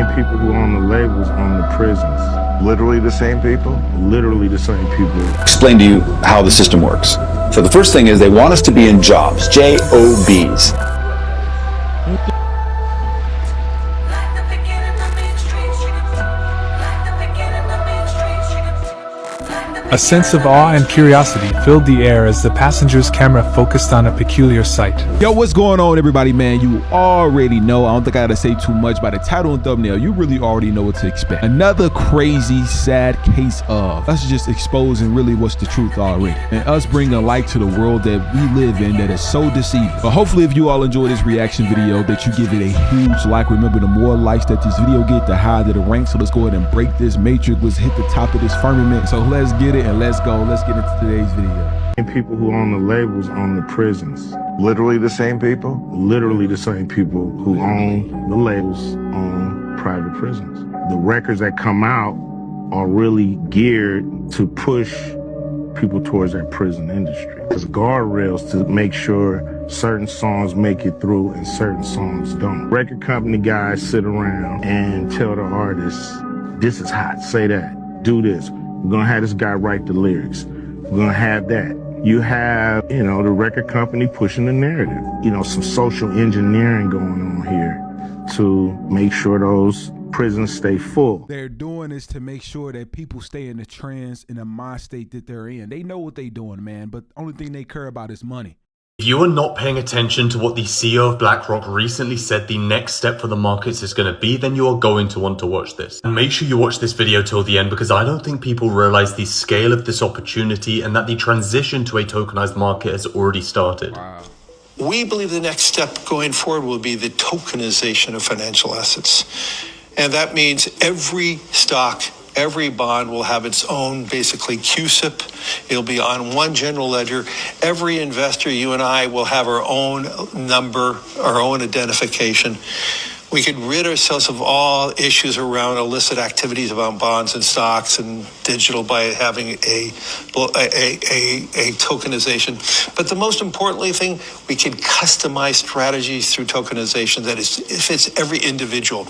And people who own the labels own the prisons. Literally the same people? Literally the same people. Explain to you how the system works. So the first thing is they want us to be in jobs, J-O-Bs. A sense of awe and curiosity filled the air as the passenger's camera focused on a peculiar sight. Yo, what's going on, everybody, man? You already know. I don't think I gotta say too much. By the title and thumbnail, you really already know what to expect. Another crazy, sad case of us just exposing really what's the truth already, and us bringing light to the world that we live in that is so deceiving. But hopefully, if you all enjoy this reaction video, that you give it a huge like. Remember, the more likes that this video get, the higher the rank. So let's go ahead and break this matrix. Let's hit the top of this firmament. So let's get it and let's go. Let's get into today's video. And people who own the labels own the prisons. Literally the same people? Literally the same people who own the labels own private prisons. The records that come out are really geared to push people towards that prison industry. There's guardrails to make sure certain songs make it through and certain songs don't. Record company guys sit around and tell the artists, this is hot, say that, do this. We're gonna have this guy write the lyrics. We're gonna have that. You have, the record company pushing the narrative. Some social engineering going on here to make sure those prisons stay full. They're doing this to make sure that people stay in the trance, in the mind state that they're in. They know what they're doing, man, but the only thing they care about is money. If you are not paying attention to what the CEO of BlackRock recently said the next step for the markets is going to be, then you are going to want to watch this. And make sure you watch this video till the end, because I don't think people realize the scale of this opportunity and that the transition to a tokenized market has already started. Wow. We believe the next step going forward will be the tokenization of financial assets. And that means every stock, every bond will have its own, basically, CUSIP. It'll be on one general ledger. Every investor, you and I, will have our own number, our own identification. We could rid ourselves of all issues around illicit activities about bonds and stocks and digital by having a tokenization. But the most importantly thing, we can customize strategies through tokenization that fits every individual.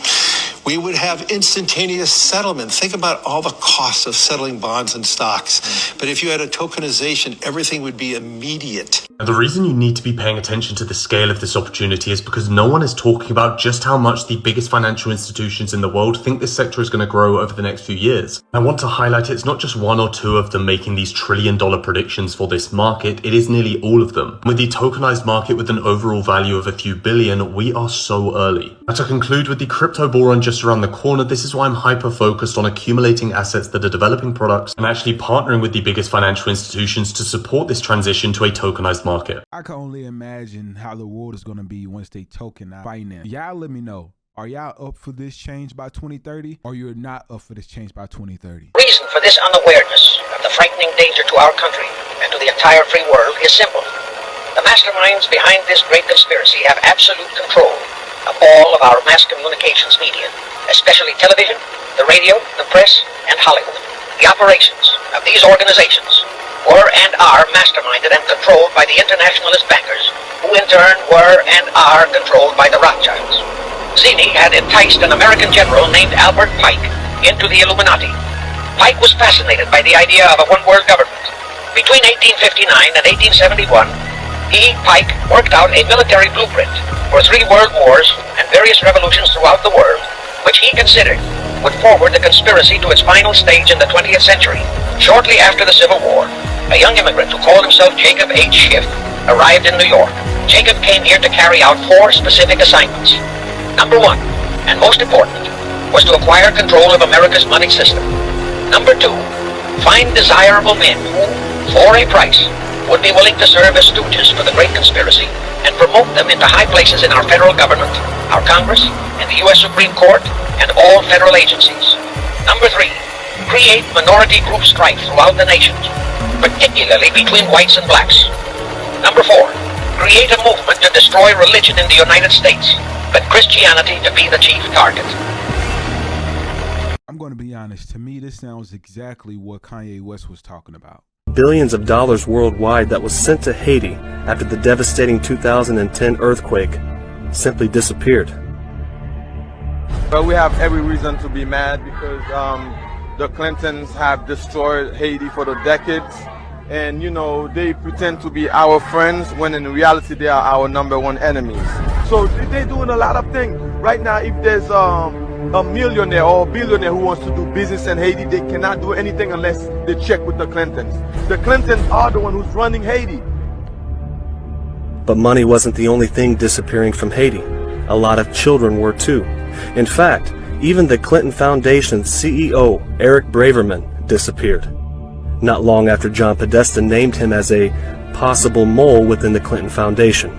We would have instantaneous settlement. Think about all the costs of settling bonds and stocks. But if you had a tokenization, everything would be immediate. Now, the reason you need to be paying attention to the scale of this opportunity is because no one is talking about just how much the biggest financial institutions in the world think this sector is going to grow over the next few years. I want to highlight it's not just one or two of them making these trillion-dollar predictions for this market, it is nearly all of them. With the tokenized market with an overall value of a few billion, we are so early. Now, to conclude, with the crypto bull run just around the corner, this is why I'm hyper-focused on accumulating assets that are developing products and actually partnering with the biggest financial institutions to support this transition to a tokenized market. I can only imagine how the world is going to be once they tokenize finance. Y'all let me know. Are y'all up for this change by 2030, or you're not up for this change by 2030? Reason for this unawareness of the frightening danger to our country and to the entire free world is simple. The masterminds behind this great conspiracy have absolute control of all of our mass communications media, especially television, the radio, the press, and Hollywood. The operations of these organizations were and are masterminded and controlled by the internationalist bankers, who in turn were and are controlled by the Rothschilds. Zini had enticed an American general named Albert Pike into the Illuminati. Pike was fascinated by the idea of a one-world government. Between 1859 and 1871, Pike, worked out a military blueprint for 3 world wars and various revolutions throughout the world, which he considered would forward the conspiracy to its final stage in the 20th century. Shortly after the Civil War, a young immigrant who called himself Jacob H. Schiff arrived in New York. Jacob came here to carry out 4 specific assignments. Number 1, and most important, was to acquire control of America's money system. Number 2, find desirable men who, for a price, would be willing to serve as stooges for the great conspiracy and promote them into high places in our federal government, our Congress, and the U.S. Supreme Court, and all federal agencies. Number 3, create minority group strife throughout the nation, particularly between whites and blacks. Number 4, create a movement to destroy religion in the United States, but Christianity to be the chief target. I'm going to be honest, to me this sounds exactly what Kanye West was talking about. Billions of dollars worldwide that was sent to Haiti after the devastating 2010 earthquake simply disappeared. But we have every reason to be mad because the Clintons have destroyed Haiti for the decades. And, you know, they pretend to be our friends when in reality they are our #1 enemies. So they're doing a lot of things. Right now, if there's a millionaire or a billionaire who wants to do business in Haiti, they cannot do anything unless they check with the Clintons. The Clintons are the one who's running Haiti. But money wasn't the only thing disappearing from Haiti. A lot of children were too. In fact, even the Clinton Foundation's CEO, Eric Braverman, disappeared. Not long after John Podesta named him as a possible mole within the Clinton Foundation.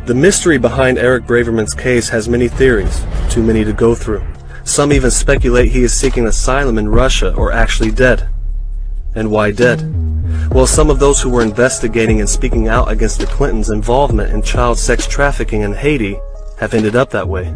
The mystery behind Eric Braverman's case has many theories, too many to go through. Some even speculate he is seeking asylum in Russia or actually dead. And why dead? Well, some of those who were investigating and speaking out against the Clintons' involvement in child sex trafficking in Haiti have ended up that way.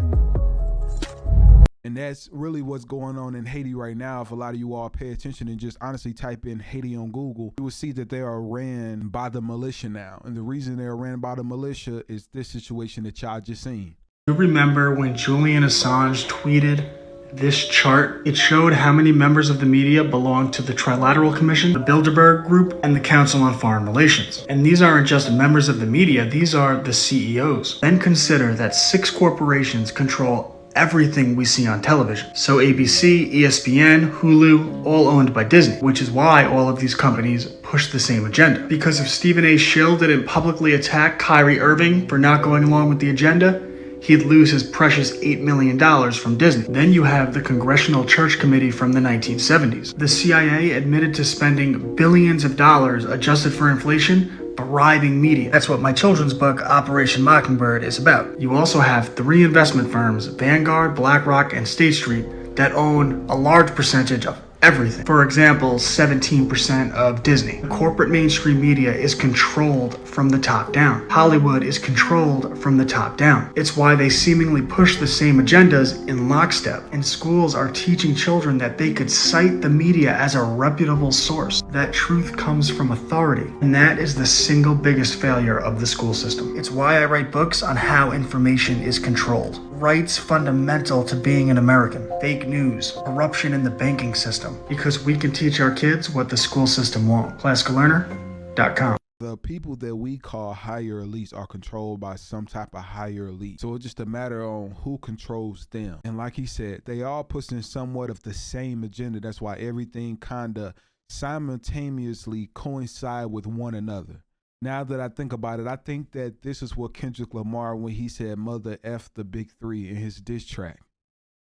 And that's really what's going on in Haiti right now. If a lot of you all pay attention and just honestly type in Haiti on Google, you will see that they are ran by the militia now. And the reason they're ran by the militia is this situation that y'all just seen. You remember when Julian Assange tweeted this chart? It showed how many members of the media belong to the Trilateral Commission, the Bilderberg Group, and the Council on Foreign Relations. And these aren't just members of the media, these are the CEOs. Then consider that 6 corporations control everything we see on television. So ABC, ESPN, Hulu, all owned by Disney, which is why all of these companies push the same agenda. Because if Stephen A. Schill didn't publicly attack Kyrie Irving for not going along with the agenda, he'd lose his precious $8 million from Disney. Then you have the Congressional Church Committee from the 1970s. The CIA admitted to spending billions of dollars adjusted for inflation bribing media. That's what my children's book, Operation Mockingbird, is about. You also have 3 investment firms, Vanguard, BlackRock, and State Street, that own a large percentage of everything. For example, 17% of Disney. Corporate mainstream media is controlled from the top down. Hollywood is controlled from the top down. It's why they seemingly push the same agendas in lockstep. And schools are teaching children that they could cite the media as a reputable source. That truth comes from authority. And that is the single biggest failure of the school system. It's why I write books on how information is controlled. Rights fundamental to being an American. Fake news, corruption in the banking system. Because we can teach our kids what the school system won't. ClassicalLearner.com. The people that we call higher elites are controlled by some type of higher elite. So it's just a matter on who controls them. And like he said, they all pushing somewhat of the same agenda. That's why everything kind of simultaneously coincide with one another. Now that I think about it, I think that this is what Kendrick Lamar, when he said Mother F the Big Three in his diss track,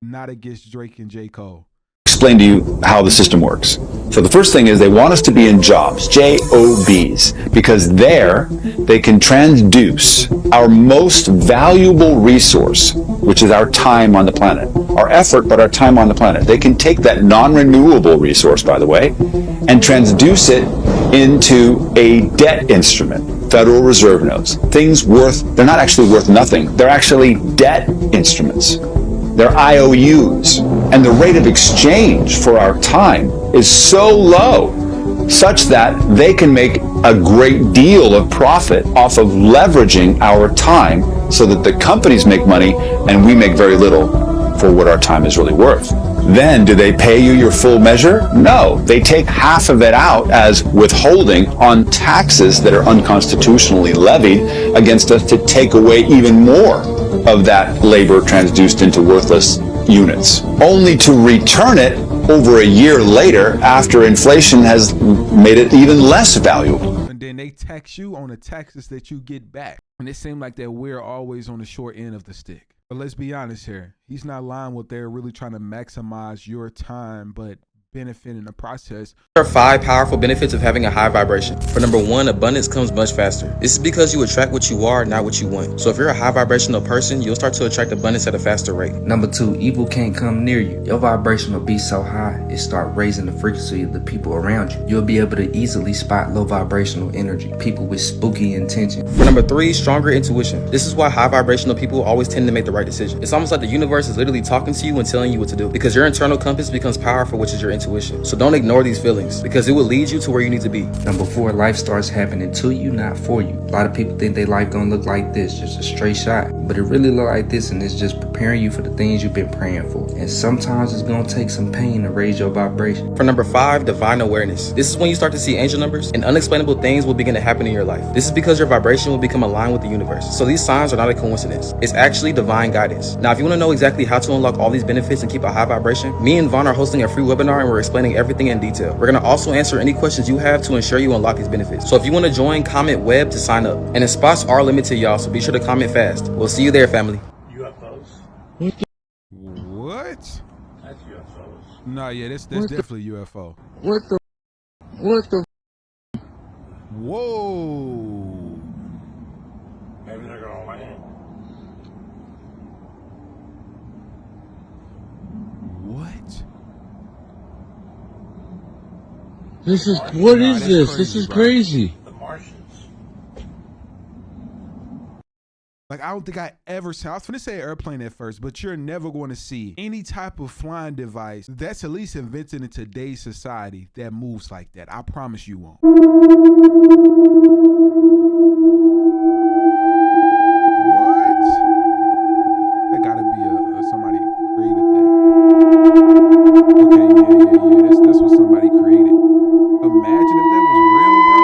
not against Drake and J. Cole. Explain to you how the system works. So the first thing is they want us to be in jobs, J-O-Bs, because there they can transduce our most valuable resource, which is our time on the planet. Our effort, but our time on the planet. They can take that non-renewable resource, by the way, and transduce it into a debt instrument, Federal Reserve notes. Things they're not actually worth nothing. They're actually debt instruments. They're IOUs. And the rate of exchange for our time is so low, such that they can make a great deal of profit off of leveraging our time so that the companies make money and we make very little for what our time is really worth. Then, do they pay you your full measure? No. They take half of it out as withholding on taxes that are unconstitutionally levied against us to take away even more of that labor transduced into worthless units, only to return it over a year later after inflation has made it even less valuable. And then they tax you on the taxes that you get back. And it seems like that we're always on the short end of the stick. But let's be honest here. He's not lying what they're really trying to maximize your time, but benefit in the process. There are 5 powerful benefits of having a high vibration. For number 1, abundance comes much faster. This is because you attract what you are, not what you want. So if you're a high vibrational person, you'll start to attract abundance at a faster rate. Number 2, evil can't come near you. Your vibration will be so high, it start raising the frequency of the people around you. You'll be able to easily spot low vibrational energy, people with spooky intention. For number 3, stronger intuition. This is why high vibrational people always tend to make the right decision. It's almost like the universe is literally talking to you and telling you what to do, because your internal compass becomes powerful, which is your intuition. intuition. So don't ignore these feelings, because it will lead you to where you need to be. And before life starts happening to you, not for you. A lot of people think their life gonna look like this, just a straight shot. But it really look like this, and it's just preparing you for the things you've been praying for. And sometimes it's gonna take some pain to raise your vibration. For number 5, divine awareness. This is when you start to see angel numbers and unexplainable things will begin to happen in your life. This is because your vibration will become aligned with the universe. So these signs are not a coincidence. It's actually divine guidance. Now, if you want to know exactly how to unlock all these benefits and keep a high vibration, me and Vaughn are hosting a free webinar and we're explaining everything in detail. We're going to also answer any questions you have to ensure you unlock these benefits. So if you want to join, comment web to sign up. And the spots are limited, y'all, so be sure to comment fast. We'll see you there, family. UFOs. What? That's UFOs. Nah, yeah, that's definitely UFO. What the? Whoa. Maybe they're gonna land. What? What is this? This is crazy. The Martians. Like, I don't think I ever saw, I was going to say airplane at first, but you're never going to see any type of flying device that's at least invented in today's society that moves like that. I promise you won't. What? That gotta be somebody created that. Okay, yeah. That's what somebody created. Imagine if that was real, bro.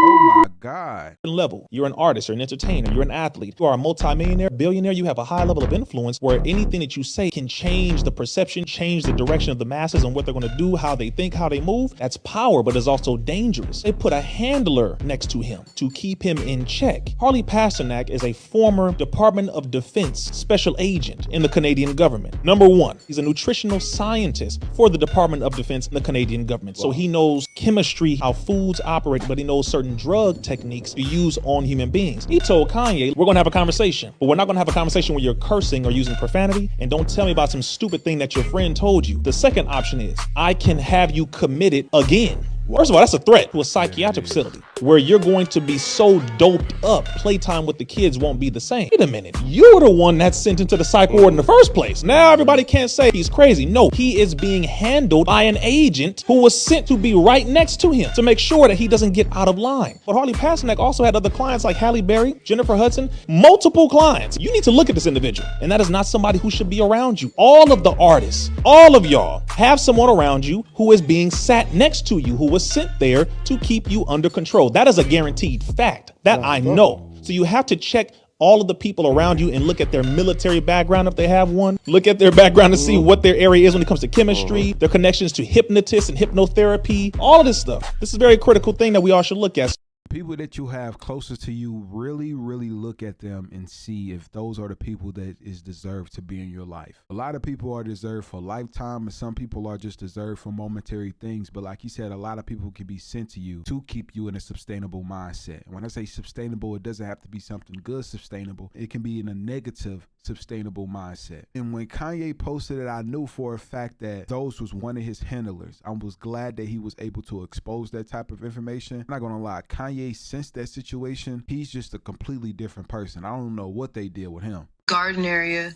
Oh my God. Level. You're an artist, you're an entertainer, you're an athlete, you are a multimillionaire, billionaire, you have a high level of influence where anything that you say can change the perception, change the direction of the masses and what they're going to do, how they think, how they move. That's power, but it's also dangerous. They put a handler next to him to keep him in check. Harley Pasternak is a former Department of Defense special agent in the Canadian government. Number 1, he's a nutritional scientist for the Department of Defense in the Canadian government. So he knows chemistry, how foods operate, but he knows certain drug techniques to use on human beings. He told Kanye, we're gonna have a conversation, but we're not gonna have a conversation where you're cursing or using profanity, and don't tell me about some stupid thing that your friend told you. The second option is, I can have you committed again. First of all, that's a threat to a psychiatric facility where you're going to be so doped up, playtime with the kids won't be the same. Wait a minute, you're the one that's sent into the psych ward in the first place. Now everybody can't say he's crazy. No, he is being handled by an agent who was sent to be right next to him to make sure that he doesn't get out of line. But Harley Pasternak also had other clients like Halle Berry, Jennifer Hudson, multiple clients. You need to look at this individual, and that is not somebody who should be around you. All of the artists, all of y'all have someone around you who is being sat next to you, who was sent there to keep you under control. That is a guaranteed fact. That I know. So you have to check all of the people around you and look at their military background if they have one. Look at their background to see what their area is when it comes to chemistry, their connections to hypnotists and hypnotherapy, all of this stuff. This is a very critical thing that we all should look at. People that you have closest to you, really look at them and see if those are the people that is deserved to be in your life. A lot of people are deserved for a lifetime, and some people are just deserved for momentary things. But like you said, a lot of people can be sent to you to keep you in a sustainable mindset. And when I say sustainable, it doesn't have to be something good sustainable. It can be in a negative sustainable mindset. And when Kanye posted it, I knew for a fact that those was one of his handlers. I was glad that he was able to expose that type of information. I'm not gonna lie, Kanye, since that situation, he's just a completely different person. I don't know what they did with him. Garden area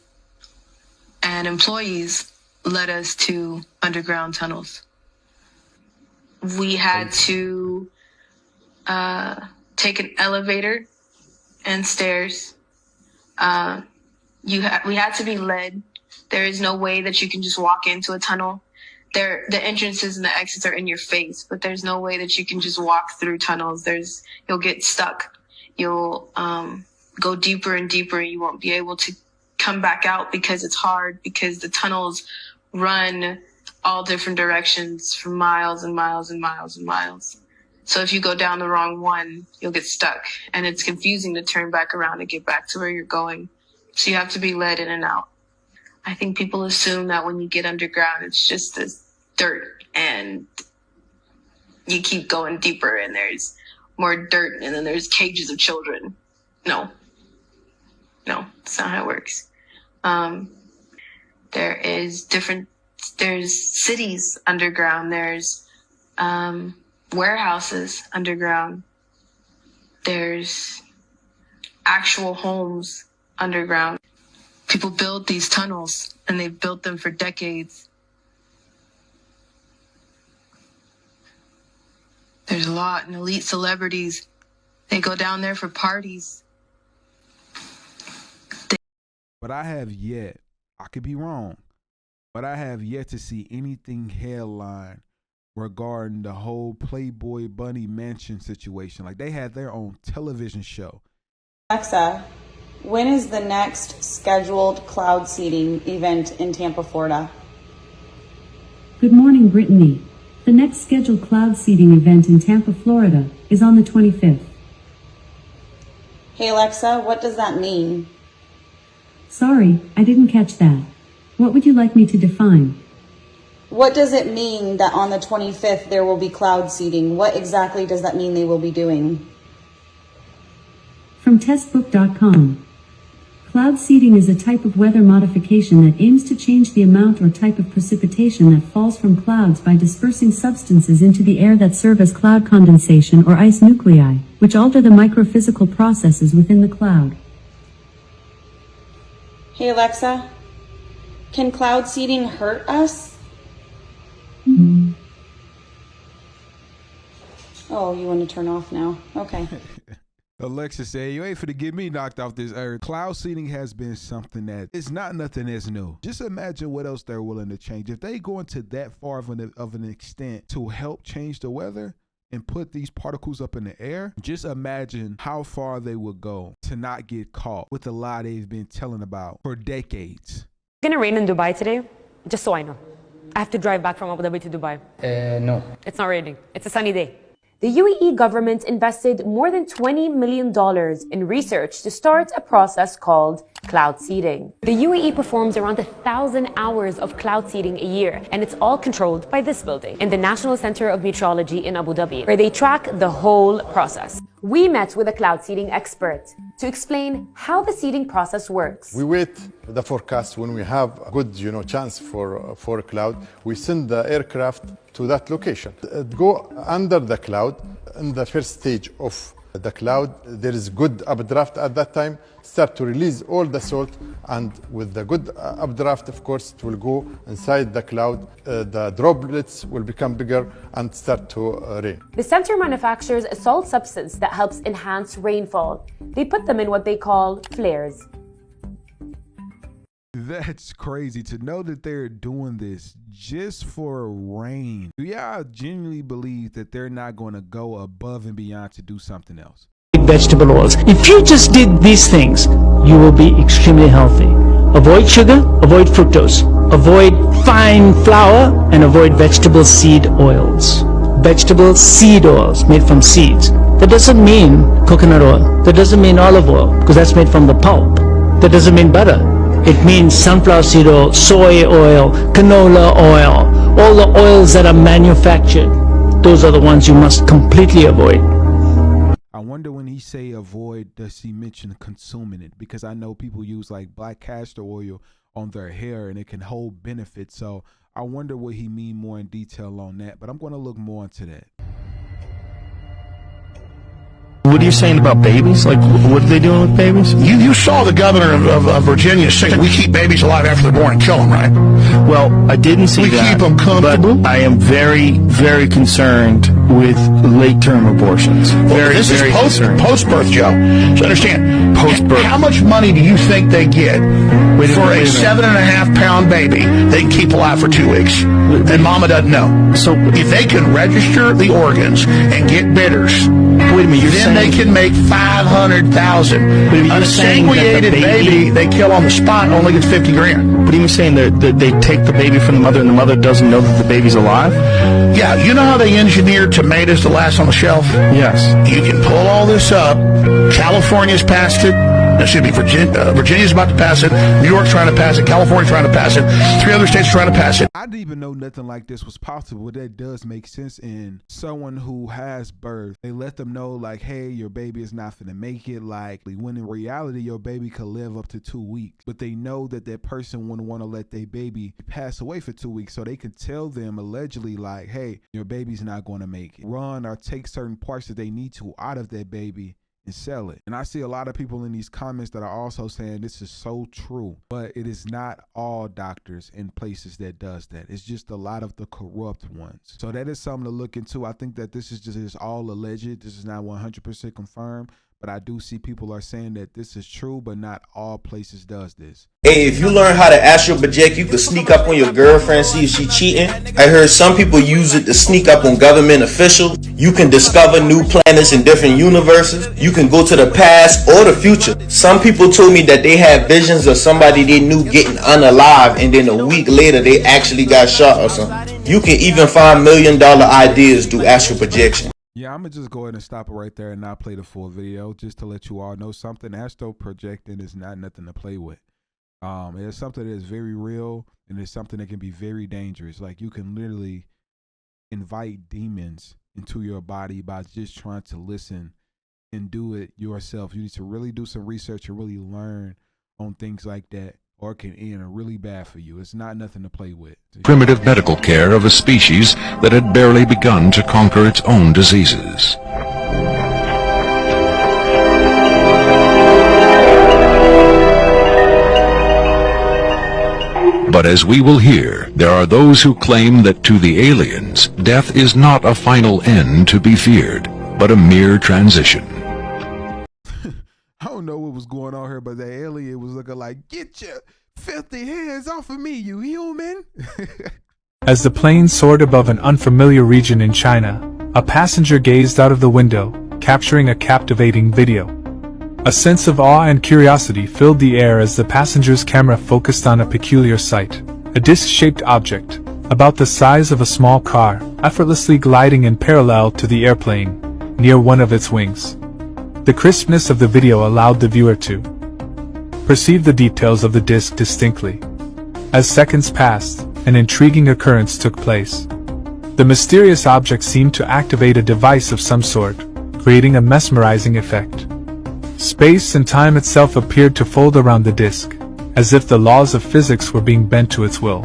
and employees led us to underground tunnels. We had to take an elevator and stairs. We had to be led. There is no way that you can just walk into a tunnel. The entrances and the exits are in your face, but there's no way that you can just walk through tunnels. You'll get stuck. You'll go deeper and deeper, and you won't be able to come back out because it's hard, because the tunnels run all different directions for miles and miles and miles and miles. So if you go down the wrong one, you'll get stuck, and it's confusing to turn back around and get back to where you're going. So you have to be led in and out. I think people assume that when you get underground, it's just this dirt and you keep going deeper and there's more dirt and then there's cages of children. No, that's not how it works. There's cities underground. There's warehouses underground. There's actual homes underground. People build these tunnels and they've built them for decades. There's a lot, and elite celebrities, they go down there for parties. But I have yet, I could be wrong, but I have yet to see anything headline regarding the whole Playboy Bunny Mansion situation. Like, they had their own television show. Alexa, when is the next scheduled Cloudseeding event in Tampa, Florida? Good morning, Brittany. The next scheduled Cloudseeding event in Tampa, Florida is on the 25th. Hey Alexa, what does that mean? Sorry, I didn't catch that. What would you like me to define? What does it mean that on the 25th there will be Cloudseeding? What exactly does that mean they will be doing? From testbook.com. Cloudseeding is a type of weather modification that aims to change the amount or type of precipitation that falls from clouds by dispersing substances into the air that serve as cloud condensation or ice nuclei, which alter the microphysical processes within the cloud. Hey Alexa, can Cloudseeding hurt us? Oh, you want to turn off now? Okay. Alexa said, you ain't finna get me knocked off this earth. Cloudseeding has been something that it's not nothing that's new. Just imagine what else they're willing to change. If they go into that far of an extent to help change the weather and put these particles up in the air, just imagine how far they would go to not get caught with the lie they've been telling about for decades. It's gonna rain in Dubai today, just so I know. I have to drive back from Abu Dhabi to Dubai. No. It's not raining. It's a sunny day. The UAE government invested more than $20 million in research to start a process called cloudseeding. The UAE performs around 1,000 hours of cloudseeding a year, and it's all controlled by this building in the National Center of Meteorology in Abu Dhabi, where they track the whole process. We met with a cloudseeding expert to explain how the seeding process works. We wait the forecast. When we have a good, chance for a cloud, we send the aircraft to that location. It go under the cloud. In the first stage of the cloud, there is good updraft at that time, start to release all the salt, and with the good updraft, of course, it will go inside the cloud. The droplets will become bigger and start to rain. The center manufactures a salt substance that helps enhance rainfall. They put them in what they call flares. That's crazy to know that they're doing this just for rain. Do y'all genuinely believe that they're not going to go above and beyond to do something else? Vegetable oils. If you just did these things, you will be extremely healthy. Avoid sugar, avoid fructose, avoid fine flour, and avoid vegetable seed oils. Vegetable seed oils made from seeds. That doesn't mean coconut oil. That doesn't mean olive oil, because that's made from the pulp. That doesn't mean butter. It means sunflower seed oil, soy oil, canola oil, all the oils that are manufactured. Those are the ones you must completely avoid. I wonder when he say avoid, does he mention consuming it? Because I know people use like black castor oil on their hair and it can hold benefits. So I wonder what he mean more in detail on that, but I'm going to look more into that. What are you saying about babies? Like, what are they doing with babies? You saw the governor of Virginia saying we keep babies alive after they're born and kill them, right? Well, I didn't see that. We keep them comfortable. But I am very, very concerned with late-term abortions. Well, this is post-birth, Joe. So understand, post-birth. How much money do you think they get for a 7.5-pound baby they can keep alive for 2 weeks? And mama doesn't know. So if they can register the organs and get bidders, wait a minute, then they can make $500,000. A sanguinated baby they kill on the spot only gets $50,000. What are you saying? They take the baby from the mother and the mother doesn't know that the baby's alive? Yeah, you know how they engineer tomatoes to last on the shelf? Yes. You can pull all this up. California's passed it. Excuse me, Virginia's about to pass it. New York's trying to pass it. California's trying to pass it. 3 other states are trying to pass it. I didn't even know nothing like this was possible. That does make sense in someone who has birth. They let them know like, hey, your baby is not going to make it. Like, when in reality, your baby could live up to 2 weeks. But they know that that person wouldn't want to let their baby pass away for 2 weeks. So they can tell them allegedly like, hey, your baby's not going to make it. Run or take certain parts that they need to out of that baby and sell it. And I see a lot of people in these comments that are also saying this is so true, but it is not all doctors and places that does that. It's just a lot of the corrupt ones. So that is something to look into. I think that this is just all alleged. This is not 100% confirmed, but I do see people are saying that this is true, but not all places does this. Hey, if you learn how to astral project, you can sneak up on your girlfriend, see if she cheating. I heard some people use it to sneak up on government officials. You can discover new planets in different universes. You can go to the past or the future. Some people told me that they had visions of somebody they knew getting unalive, and then a week later they actually got shot or something. You can even find $1 million ideas through astral projection. Yeah, I'm gonna just go ahead and stop it right there and not play the full video, just to let you all know something. Astro projecting is not nothing to play with. It's something that is very real, and it's something that can be very dangerous. Like, you can literally invite demons into your body by just trying to listen and do it yourself. You need to really do some research and really learn on things like that, or it can end really bad for you. It's not nothing to play with. Primitive medical care of a species that had barely begun to conquer its own diseases. But as we will hear, there are those who claim that to the aliens, death is not a final end to be feared, but a mere transition. I don't know what was going on here, but the alien was looking like, "Get your filthy hands off of me, you human." As the plane soared above an unfamiliar region in China, a passenger gazed out of the window, capturing a captivating video. A sense of awe and curiosity filled the air as the passenger's camera focused on a peculiar sight. A disc-shaped object, about the size of a small car, effortlessly gliding in parallel to the airplane, near one of its wings. The crispness of the video allowed the viewer to perceive the details of the disc distinctly. As seconds passed, an intriguing occurrence took place. The mysterious object seemed to activate a device of some sort, creating a mesmerizing effect. Space and time itself appeared to fold around the disc, as if the laws of physics were being bent to its will.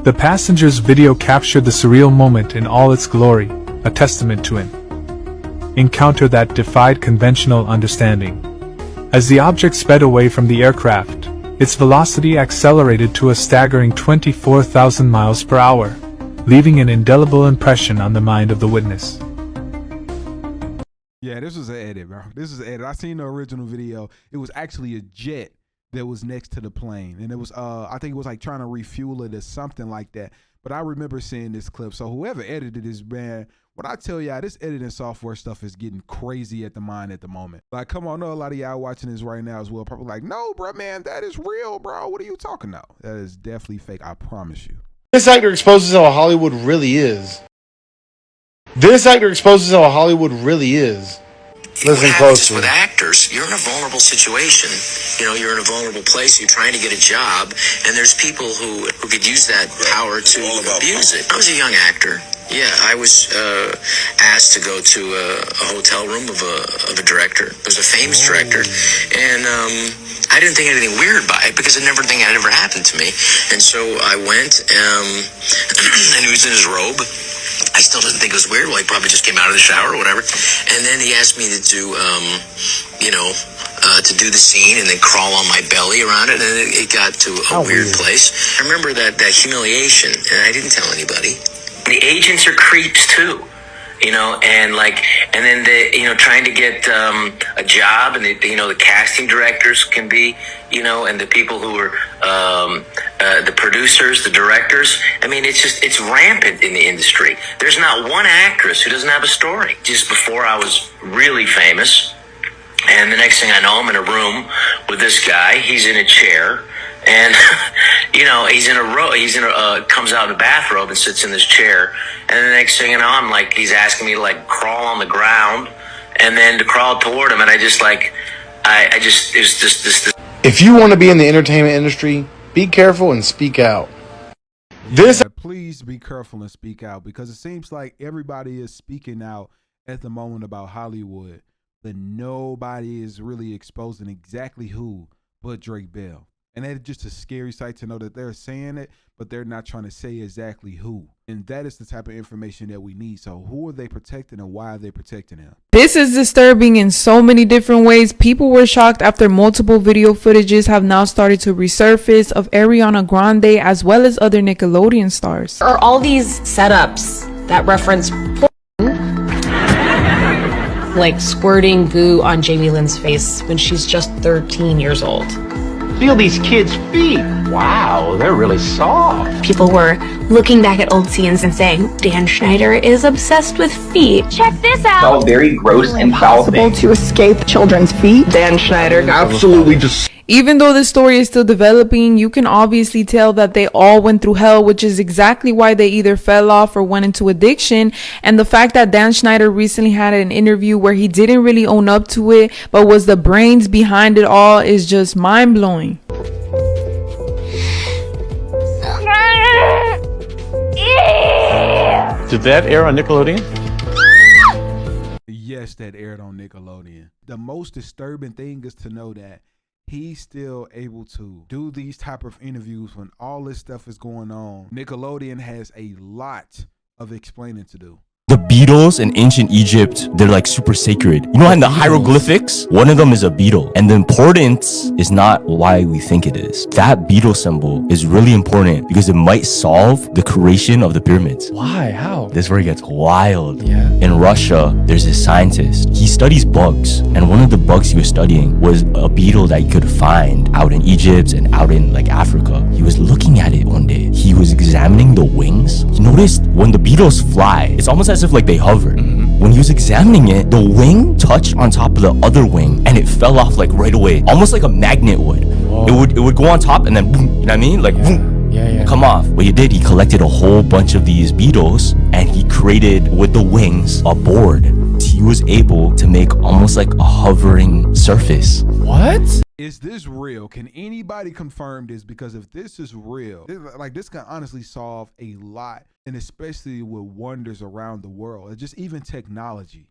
The passenger's video captured the surreal moment in all its glory, a testament to an encounter that defied conventional understanding. As the object sped away from the aircraft, its velocity accelerated to a staggering 24,000 miles per hour, leaving an indelible impression on the mind of the witness. Yeah, this was an edit, bro. This is an edit. I seen the original video. It was actually a jet that was next to the plane, and it was I think it was like trying to refuel it or something like that. But I remember seeing this clip. So whoever edited this, man, what I tell y'all, this editing software stuff is getting crazy at the mind at the moment. Like, come on, I know a lot of y'all watching this right now as well, probably like, no, bro, man, that is real, bro. What are you talking about? That is definitely fake. I promise you. This actor exposes how Hollywood really is. This actor exposes how Hollywood really is. Listen closely. With actors, you're in a vulnerable situation. You know, you're in a vulnerable place. You're trying to get a job, and there's people who could use that power to abuse it. I was a young actor. Yeah, I was asked to go to a hotel room of a director. It was a famous director, and I didn't think anything weird by it because I never think it ever happened to me. And so I went, and he was in his robe. I still didn't think it was weird. Well, he probably just came out of the shower or whatever. And then he asked me to do, to do the scene and then crawl on my belly around it. And it got to a weird place. I remember that humiliation, and I didn't tell anybody. The agents are creeps too, and then trying to get a job, and the casting directors can be, and the people who are the producers, the directors. I mean, it's rampant in the industry. There's not one actress who doesn't have a story. Just before I was really famous, and the next thing I know, I'm in a room with this guy. He's in a chair. And, comes out in a bathrobe and sits in this chair. And the next thing you know, I'm like, he's asking me to crawl on the ground and then to crawl toward him. And it was just this. If you want to be in the entertainment industry, be careful and speak out. Please be careful and speak out, because it seems like everybody is speaking out at the moment about Hollywood, but nobody is really exposing exactly who but Drake Bell. And that's just a scary sight to know that they're saying it, but they're not trying to say exactly who. And that is the type of information that we need. So who are they protecting and why are they protecting him? This is disturbing in so many different ways. People were shocked after multiple video footages have now started to resurface of Ariana Grande as well as other Nickelodeon stars. Are all these setups that reference porn, like squirting goo on Jamie Lynn's face when she's just 13 years old? Feel these kids' feet. Wow, they're really soft. People were looking back at old scenes and saying, Dan Schneider is obsessed with feet. Check this out. It's all very gross and foul things. To escape children's feet. Dan Schneider Absolutely just. Even though the story is still developing, you can obviously tell that they all went through hell, which is exactly why they either fell off or went into addiction. And the fact that Dan Schneider recently had an interview where he didn't really own up to it, but was the brains behind it all is just mind-blowing. Did that air on Nickelodeon? Yes, that aired on Nickelodeon. The most disturbing thing is to know that he's still able to do these type of interviews when all this stuff is going on. Nickelodeon has a lot of explaining to do. The beetles in ancient Egypt, they're like super sacred. You know, in the hieroglyphics, one of them is a beetle. And the importance is not why we think it is. That beetle symbol is really important because it might solve the creation of the pyramids. Why? How? This is where it gets wild. Yeah. In Russia, there's a scientist. He studies bugs. And one of the bugs he was studying was a beetle that he could find out in Egypt and out in like Africa. He was looking at it one day. He was examining the wings. He noticed when the beetles fly, it's almost as if like they hover. When he was examining it, the wing touched on top of the other wing and it fell off like right away, almost like a magnet would. It would go on top and then boom, you know what I mean? Like boom, come off. What he did, he collected a whole bunch of these beetles and he created with the wings a board. He was able to make almost like a hovering surface. What? Is this real? Can anybody confirm this? Because if this is real, this can honestly solve a lot, and especially with wonders around the world, and just even technology.